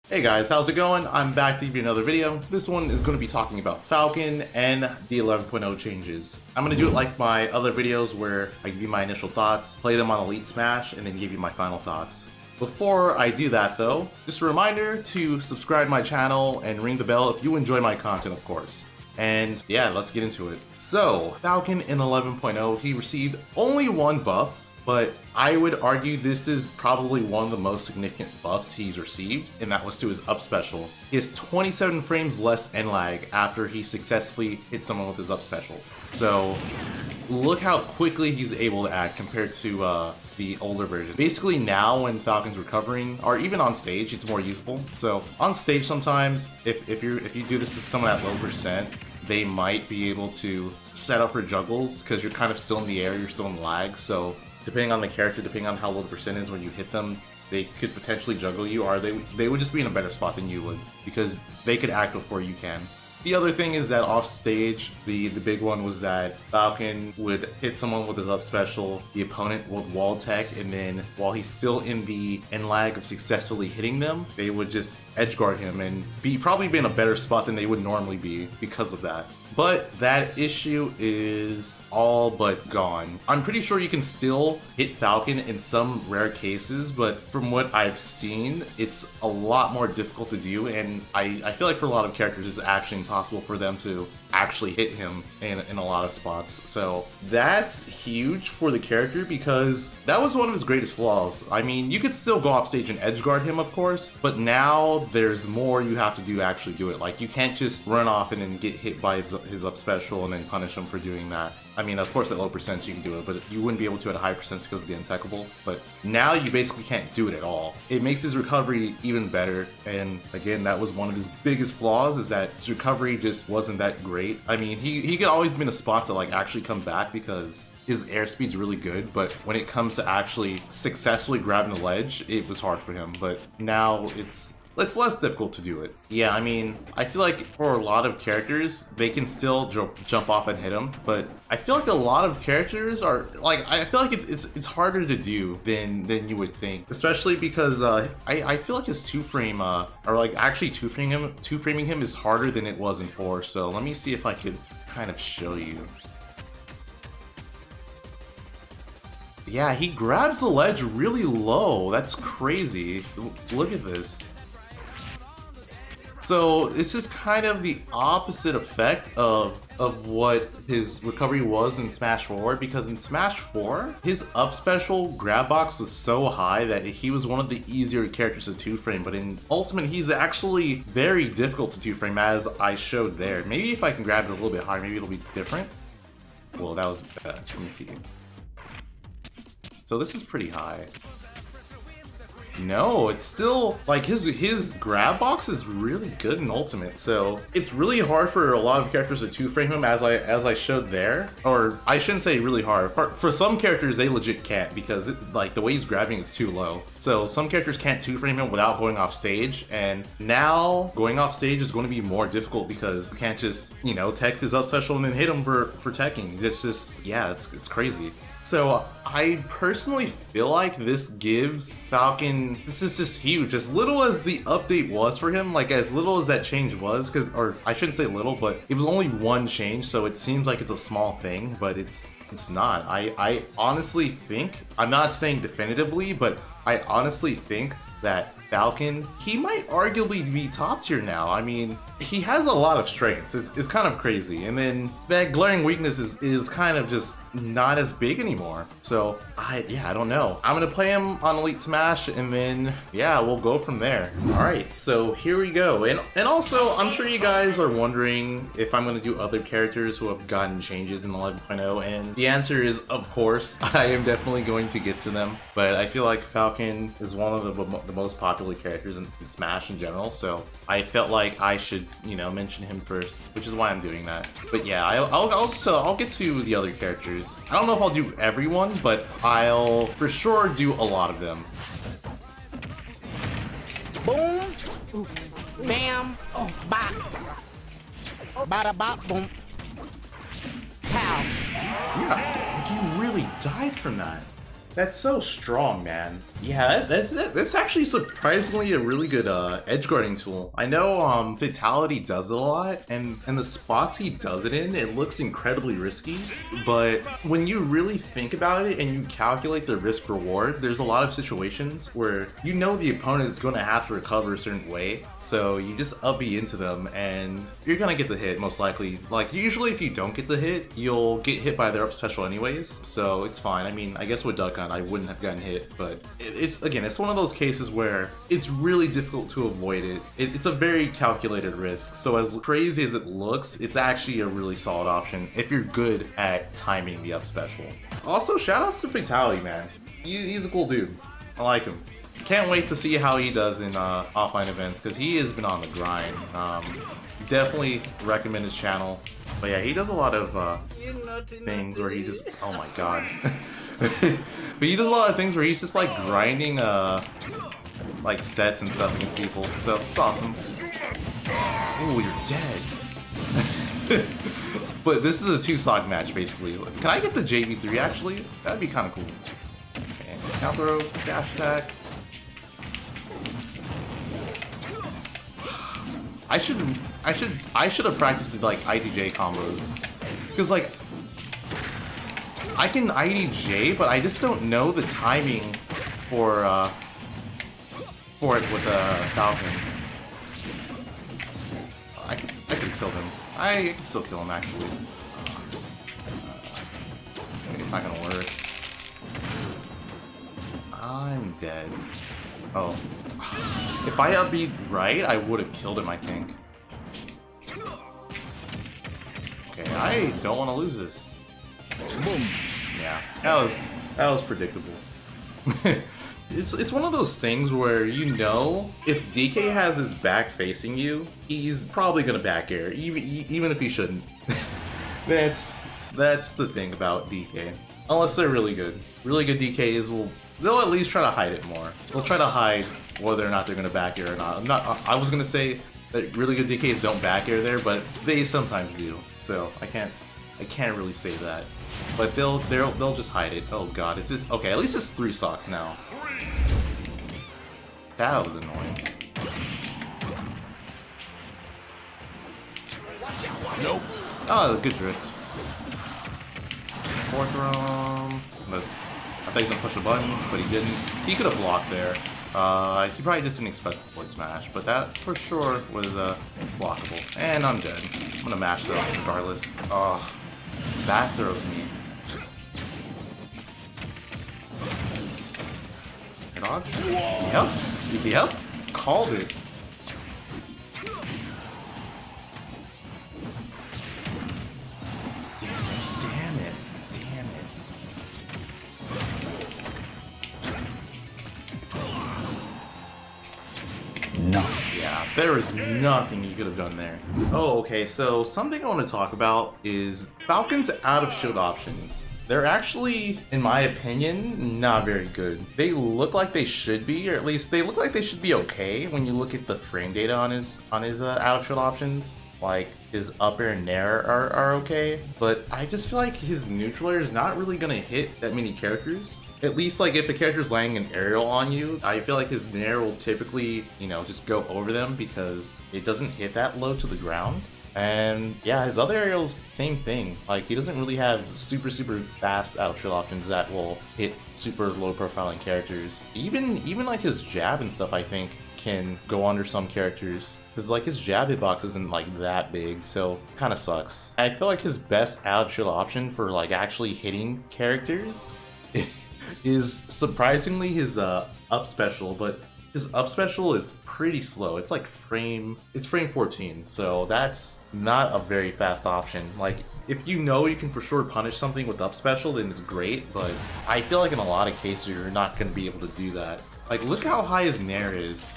Hey guys, how's it going? I'm back to give you another video. This one is going to be talking about Falcon and the 11.0 changes. I'm going to do it like my other videos where I give you my initial thoughts, play them on Elite Smash, and then give you my final thoughts. Before I do that though, just a reminder to subscribe to my channel and ring the bell if you enjoy my content, of course. And yeah, let's get into it. So, Falcon in 11.0, he received only one buff, but I would argue this is probably one of the most significant buffs he's received, and that was to his up special. He has 27 frames less end lag after he successfully hit someone with his up special. So look how quickly he's able to act compared to the older version. Basically now when Falcon's recovering, or even on stage, it's more usable. So on stage sometimes, if you do this to someone at low percent, they might be able to set up for juggles because you're kind of still in the air, you're still in lag. So depending on the character, depending on how low the percent is when you hit them, they could potentially juggle you, or they would just be in a better spot than you would because they could act before you can. The other thing is that off stage, the big one was that Falcon would hit someone with his up special, the opponent would wall tech, and then while he's still in the end lag of successfully hitting them, they would just edge guard him and probably be in a better spot than they would normally be because of that. But that issue is all but gone. I'm pretty sure you can still hit Falcon in some rare cases, but from what I've seen, it's a lot more difficult to do, and I feel like for a lot of characters it's actually impossible for them to actually hit him in a lot of spots. So that's huge for the character because that was one of his greatest flaws. I mean, you could still go off stage and edge guard him, of course, but now there's more you have to do to actually do it. Like, you can't just run off and then get hit by his up special and then punish him for doing that. I mean, of course at low percent you can do it, but you wouldn't be able to at a high percent because of the untechable. But now you basically can't do it at all. It makes his recovery even better, and again, that was one of his biggest flaws, is that his recovery just wasn't that great. I mean, he could always be in a spot to like actually come back because his airspeed's really good, but when it comes to actually successfully grabbing the ledge, it was hard for him. But now it's less difficult to do it. Yeah, I mean, I feel like for a lot of characters, they can still jump off and hit him, but I feel like a lot of characters are, like, I feel like it's harder to do than you would think, especially because I feel like his two-frame, or like actually two-framing him is harder than it was in 4, so let me see if I could kind of show you. Yeah, he grabs the ledge really low. That's crazy. Look at this. So this is kind of the opposite effect of what his recovery was in Smash 4, because in Smash 4, his up special grab box was so high that he was one of the easier characters to two-frame, but in Ultimate, he's actually very difficult to two-frame, as I showed there. Maybe if I can grab it a little bit higher, maybe it'll be different. Well, that was bad. Let me see. So this is pretty high. No, it's still, like, his grab box is really good in Ultimate, so it's really hard for a lot of characters to two-frame him, as I showed there. Or, I shouldn't say really hard. For some characters, they legit can't, because like, the way he's grabbing is too low. So some characters can't two-frame him without going off stage, and now going off stage is going to be more difficult because you can't just, you know, tech his up special and then hit him for teching. It's just, yeah, it's crazy. So I personally feel like this gives Falcon, this is just huge. As little as the update was for him, like as little as that change was, or I shouldn't say little, but it was only one change, so it seems like it's a small thing, but it's not. I honestly think, I'm not saying definitively, but I honestly think that Falcon, he might arguably be top tier now. I mean, he has a lot of strengths. It's kind of crazy. And then that glaring weakness is kind of just not as big anymore. So, yeah, I don't know. I'm gonna play him on Elite Smash, and then, yeah, we'll go from there. All right, so here we go. And also, I'm sure you guys are wondering if I'm gonna do other characters who have gotten changes in 11.0, and the answer is, of course, I am definitely going to get to them. But I feel like Falcon is one of the most popular characters in Smash in general, so I felt like I should, you know, mention him first, which is why I'm doing that. But yeah, I'll get to the other characters. I don't know if I'll do everyone, but I'll for sure do a lot of them. Boom, bam, bop, bada bop, boom, pow. Yeah, like you really died from that. That's so strong, man. Yeah, that's actually surprisingly a really good edge guarding tool. I know Fatality does it a lot, and the spots he does it in, it looks incredibly risky. But when you really think about it and you calculate the risk reward, there's a lot of situations where you know the opponent is going to have to recover a certain way, so you just up B into them and you're gonna get the hit most likely. Like usually if you don't get the hit, you'll get hit by their up special anyways, so it's fine. I mean, I guess with Duck Hunt I wouldn't have gotten hit, but it's again, it's one of those cases where it's really difficult to avoid it. It's a very calculated risk, so as crazy as it looks, it's actually a really solid option if you're good at timing the up special. Also, shoutouts to Fatality, man. He's a cool dude. I like him. Can't wait to see how he does in offline events, because he has been on the grind. Definitely recommend his channel. But yeah, he does a lot of things where he just, oh my god. But he does a lot of things where he's just like grinding like sets and stuff against people. So it's awesome. Oh, you're dead. But this is a 2-stock match basically. Can I get the JV3 actually? That'd be kind of cool. Okay, counter throw, dash attack. I should have practiced like IDJ combos, because like I can IDJ, but I just don't know the timing for it with Falcon. I could kill him. I can still kill him actually. It's not gonna work. I'm dead. Oh. If I up B right, I would have killed him, I think. Okay, I don't want to lose this. Boom. Yeah, that was predictable. It's one of those things where you know if DK has his back facing you, he's probably gonna back air, even if he shouldn't. That's the thing about DK. Unless they're really good. Really good DKs they'll at least try to hide it more. They'll try to hide whether or not they're gonna back air or not. I was gonna say that really good DKs don't back air there, but they sometimes do. So I can't really say that. But they'll just hide it. Oh god, is this okay? At least it's 3 stocks now. That was annoying. Nope. Oh, good drift. Fourth room. But I thought he was gonna push a button, but he didn't. He could have blocked there. He probably just didn't expect the forward smash, but that for sure was blockable. And I'm dead. I'm gonna mash though, regardless. Oh, that throws me. Dodge? Yep. Yep. Called it. Damn it. Damn it. No. Yeah, there was nothing you could have done there. Oh, okay, so something I want to talk about is Falcon's out of shield options. They're actually, in my opinion, not very good. They look like they should be, or at least they look like they should be okay when you look at the frame data on his out of shield options. Like his up air and nair are okay, but I just feel like his neutral air is not really gonna hit that many characters. At least like if the character's laying an aerial on you, I feel like his nair will typically, you know, just go over them because it doesn't hit that low to the ground. And yeah, his other aerials, same thing. Like he doesn't really have super fast out of shield options that will hit super low profiling characters. Even like his jab and stuff, I think can go under some characters. Because like his jab hitbox isn't like that big, so kind of sucks. I feel like his best out of shield option for like actually hitting characters is surprisingly his up special, but his up special is pretty slow. It's like frame 14, so that's not a very fast option. Like if you know you can for sure punish something with up special, then it's great, but I feel like in a lot of cases you're not going to be able to do that. Like look how high his nair is.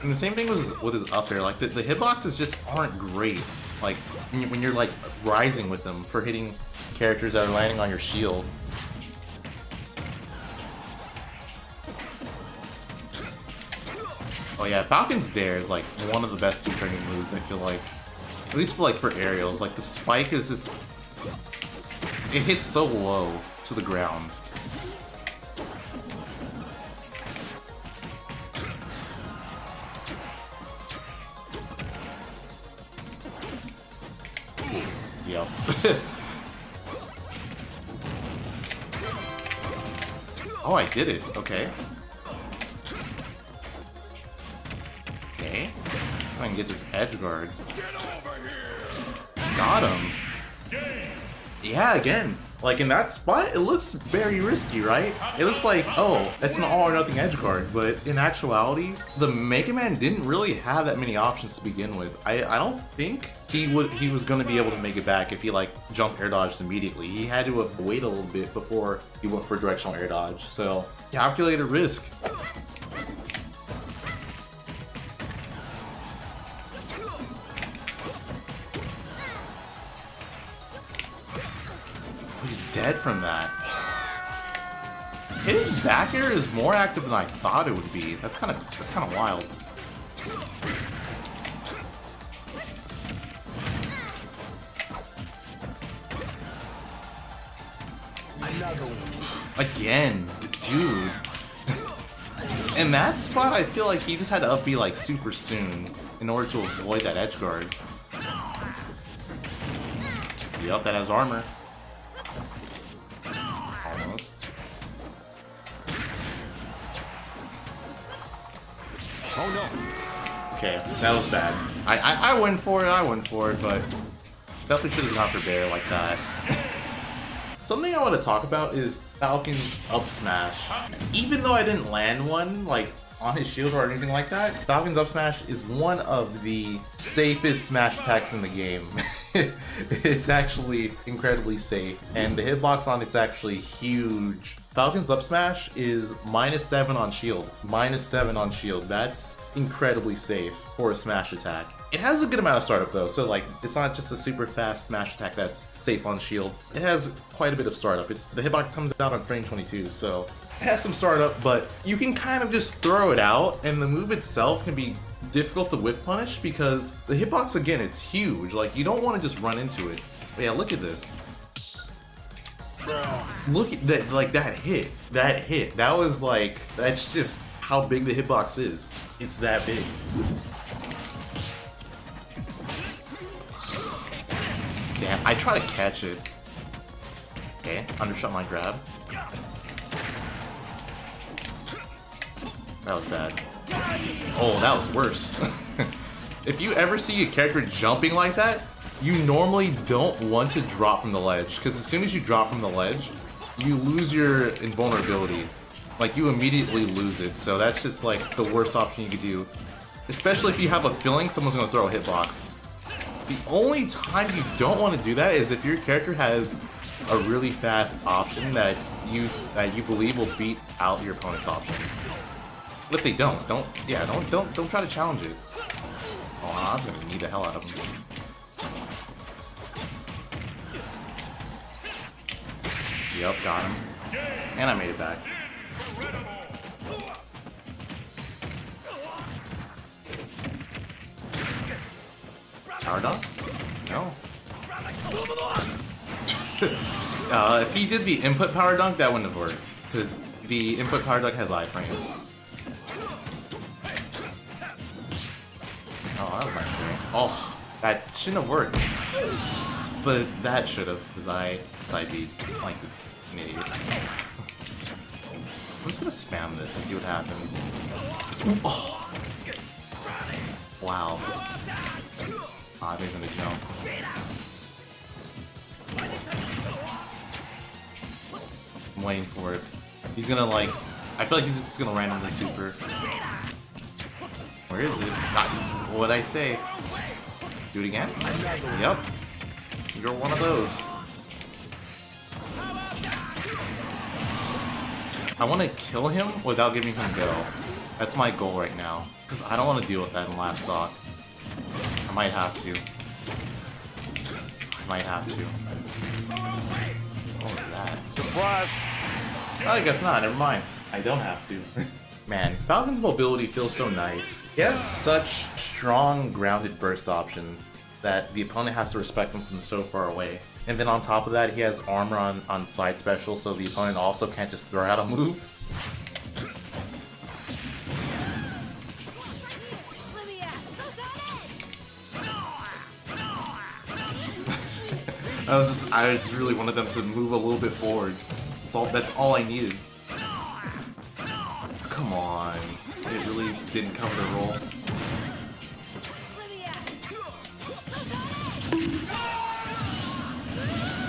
And the same thing with his up air. Like the hitboxes just aren't great. Like when you're like rising with them for hitting characters that are landing on your shield. Oh yeah, Falcon's Dare is like one of the best 2 training moves, I feel like. At least for aerials. Like the spike is just, it hits so low to the ground. Yep. Oh, I did it. Okay. Okay. So I can get this edge guard. Got him. Yeah, again. Like in that spot, it looks very risky, right? It looks like, oh, that's an all or nothing edge guard, but in actuality, the Mega Man didn't really have that many options to begin with. I don't think he was gonna be able to make it back if he like jump air dodged immediately. He had to wait a little bit before he went for directional air dodge. So calculated risk. He's dead from that. His back air is more active than I thought it would be. That's kind of wild. Again, dude. In that spot, I feel like he just had to up B like super soon in order to avoid that edge guard. Yep, that has armor. Almost. Oh no. Okay, that was bad. I went for it, but definitely should have gone for Bear like that. Something I want to talk about is Falcon Up Smash. Even though I didn't land one, like, on his shield or anything like that, Falcon's Up Smash is one of the safest smash attacks in the game. It's actually incredibly safe, and the hitbox on it's actually huge. Falcon's Up Smash is -7 on shield. -7 on shield. That's incredibly safe for a smash attack. It has a good amount of startup though, so like, it's not just a super fast smash attack that's safe on shield. It has quite a bit of startup. The hitbox comes out on frame 22, so it has some startup, but you can kind of just throw it out, and the move itself can be difficult to whip punish because the hitbox, again, it's huge. Like, you don't want to just run into it. But yeah, look at this. Look at that, like, that hit. That was like, that's just how big the hitbox is. It's that big. Damn, I try to catch it. Okay, undershot my grab. That was bad. Oh, that was worse. If you ever see a character jumping like that, you normally don't want to drop from the ledge, because as soon as you drop from the ledge, you lose your invulnerability. Like, you immediately lose it, so that's just like the worst option you could do. Especially if you have a feeling someone's gonna throw a hitbox. The only time you don't want to do that is if your character has a really fast option that you believe will beat out your opponent's option. But if they don't try to challenge it. Oh, I was gonna need the hell out of him. Yep, got him. And I made it back. Power dunk? No. If he did the input power dunk, that wouldn't have worked. Because the input power dunk has iframes. Oh, that was not great. Oh, that shouldn't have worked. But that should have, because I beat like an idiot. I'm just gonna spam this and see what happens. Oh. Wow. Ah, he's gonna jump. I'm waiting for it. He's gonna like, I feel like he's just gonna randomly super. Where is it? Ah, what'd I say? Do it again? Yep. You're one of those. I want to kill him without giving him go. That's my goal right now. Because I don't want to deal with that in last stock. I might have to. What was that? Surprise! I guess not, never mind. I don't have to. Man, Falcon's mobility feels so nice. He has such strong grounded burst options that the opponent has to respect him from so far away. And then on top of that, he has armor on side special, so the opponent also can't just throw out a move. I just really wanted them to move a little bit forward. That's all I needed. Come on. It really didn't cover the roll.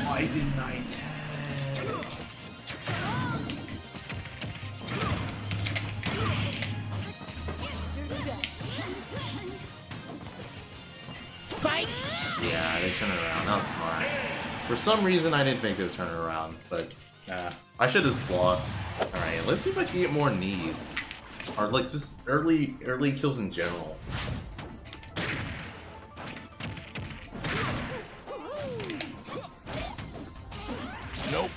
Why didn't I tag? Yeah, they turned it around. That was smart. For some reason, I didn't think they would turn it around, but I should have just blocked. All right, let's see if I can get more knees, or like just early kills in general. Nope.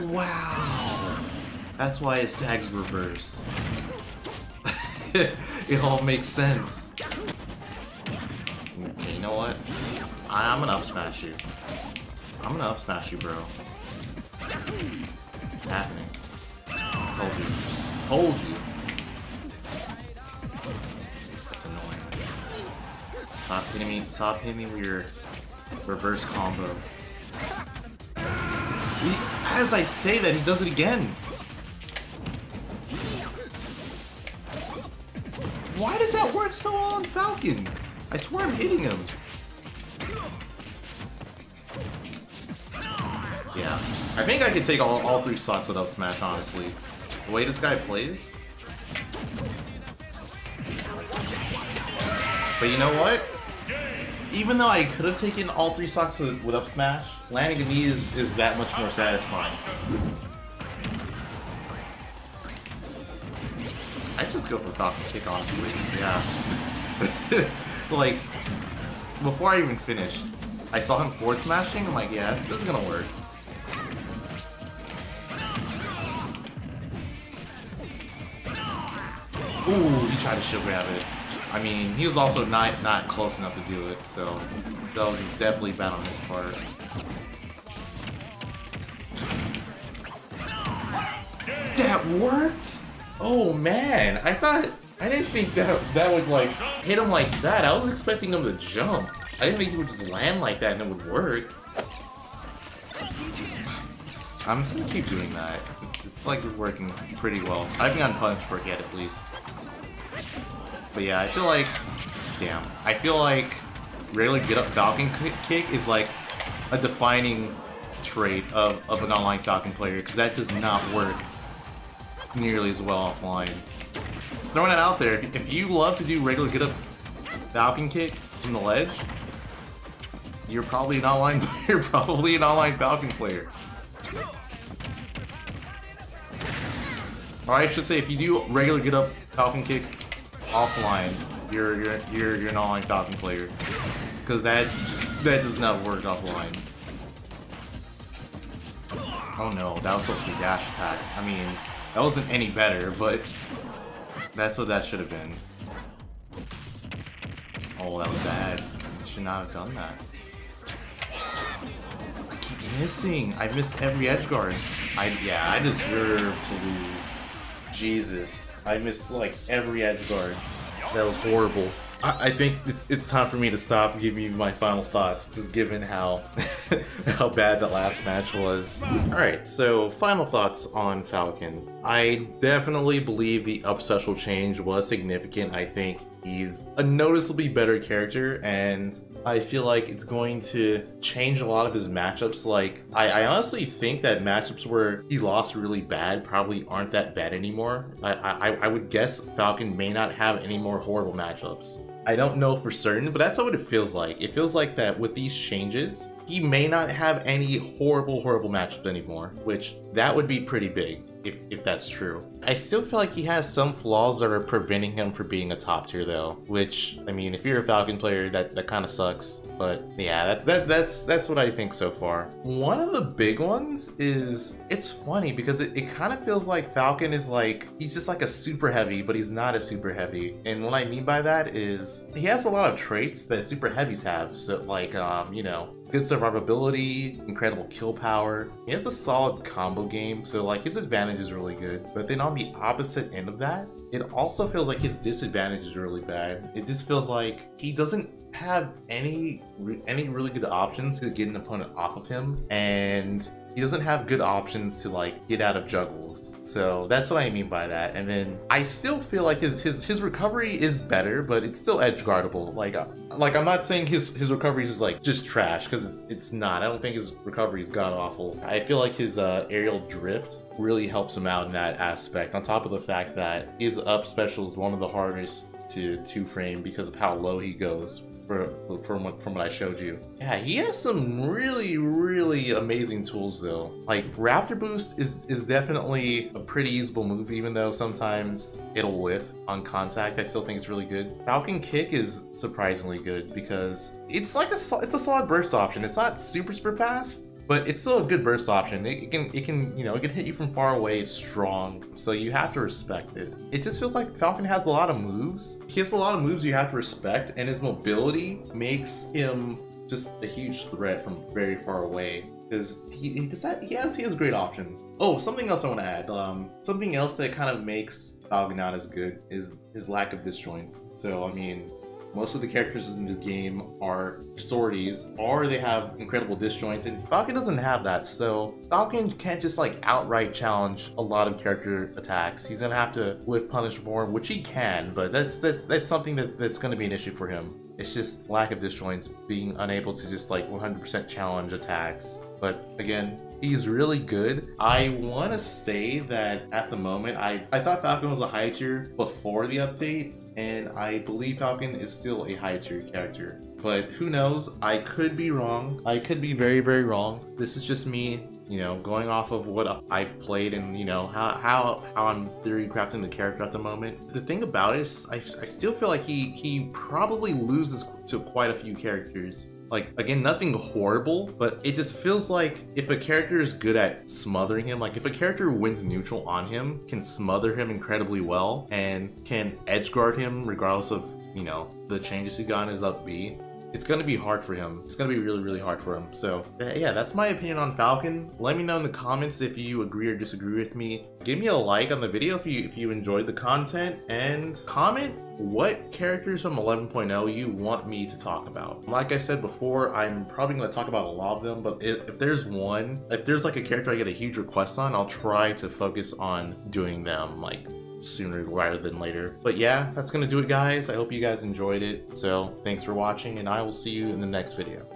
Wow, that's why it sags reverse. It all makes sense. Okay, you know what? I'm gonna up smash you. I'm gonna up smash you, bro. It's happening. Told you. Told you. That's annoying. Stop hitting me. Stop hitting me with your reverse combo. As I say that, he does it again. Why does that work so well on Falcon? I swear I'm hitting him. Yeah, I think I could take all 3 stocks with up smash, honestly. The way this guy plays. But you know what? Even though I could have taken all 3 stocks with up smash, landing a knee is that much more satisfying. I'd just go for Falcon kick, honestly. Yeah. Like, before I even finished, I saw him forward smashing. I'm like, yeah, this is gonna work. Ooh, he tried to shield grab it. I mean, he was also not close enough to do it, so that was definitely bad on his part. That worked? Oh man, I didn't think that would like hit him like that. I was expecting him to jump. I didn't think he would just land like that and it would work. I'm just gonna keep doing that. It's like working pretty well. I haven't gotten punished for it yet, at least. But yeah, I feel like, damn, I feel like regular get up Falcon kick is like a defining trait of an online Falcon player, because that does not work nearly as well offline. Just throwing it out there, if you love to do regular get up Falcon kick from the ledge, you're probably an online Falcon player. Or I should say, if you do regular get up Falcon kick offline, you're an online Falcon player, because that does not work offline. Oh no, that was supposed to be dash attack. I mean, that wasn't any better, but that's what that should have been. Oh, that was bad. I should not have done that. I keep missing. I missed every edge guard. Yeah, I deserve to lose. Jesus, I missed like every edge guard. That was horrible. I think it's time for me to stop and give you my final thoughts, just given how how bad that last match was. Alright, so final thoughts on Falcon. I definitely believe the up special change was significant. I think he's a noticeably better character, and I feel like it's going to change a lot of his matchups. Like, I honestly think that matchups where he lost really bad probably aren't that bad anymore. I would guess Falcon may not have any more horrible matchups. I don't know for certain, but that's what it feels like. It feels like that with these changes, he may not have any horrible matchups anymore, which that would be pretty big if that's true. I still feel like he has some flaws that are preventing him from being a top tier though, which, I mean, if you're a Falcon player, that kind of sucks. But yeah, that's what I think so far. One of the big ones is, it's funny because it kind of feels like Falcon is like, he's just like a super heavy, but he's not a super heavy. And what I mean by that is he has a lot of traits that super heavies have. So like, you know, good survivability, incredible kill power. He has a solid combo game, so like his advantage is really good. But then on the opposite end of that, it also feels like his disadvantage is really bad. It just feels like he doesn't have any really good options to get an opponent off of him, and he doesn't have good options to like get out of juggles. So that's what I mean by that. And then I still feel like his recovery is better, but it's still edge guardable. Like I'm not saying his recovery is like just trash, because it's not. I don't think his recovery is god awful. I feel like his aerial drift really helps him out in that aspect, on top of the fact that his up special is one of the hardest to 2-frame because of how low he goes. From what I showed you. Yeah, he has some really amazing tools though. Like Raptor Boost is definitely a pretty usable move, even though sometimes it'll whiff on contact. I still think it's really good. Falcon Kick is surprisingly good because it's like it's a solid burst option. It's not super fast, but it's still a good burst option. It can you know, it can hit you from far away. It's strong, so you have to respect it. It just feels like Falcon has a lot of moves. He has a lot of moves you have to respect, and his mobility makes him just a huge threat from very far away. Because he has great options. Oh, something else I want to add. Something else that kind of makes Falcon not as good is his lack of disjoints. So I mean, most of the characters in this game are sorties, or they have incredible disjoints, and Falcon doesn't have that. So Falcon can't just like outright challenge a lot of character attacks. He's gonna have to whiff punish more, which he can, but that's something that's gonna be an issue for him. It's just lack of disjoints, being unable to just like 100% challenge attacks. But again, he's really good. I want to say that at the moment, I thought Falcon was a high tier before the update, and I believe Falcon is still a high tier character. But who knows? I could be wrong. I could be very wrong. This is just me, you know, going off of what I've played and, you know, how I'm theory crafting the character at the moment. The thing about it is I still feel like he probably loses to quite a few characters. Like, again, nothing horrible, but it just feels like if a character is good at smothering him, like if a character wins neutral on him, can smother him incredibly well, and can edge guard him regardless of, you know, the changes he got in his up B, it's going to be hard for him. It's going to be really hard for him. So yeah, that's my opinion on Falcon. Let me know in the comments if you agree or disagree with me. Give me a like on the video if you enjoyed the content, and comment what characters from 11.0 you want me to talk about. Like I said before, I'm probably going to talk about a lot of them, but if there's like a character I get a huge request on, I'll try to focus on doing them like sooner rather than later. But yeah, that's gonna do it, guys. I hope you guys enjoyed it. So thanks for watching, and I will see you in the next video.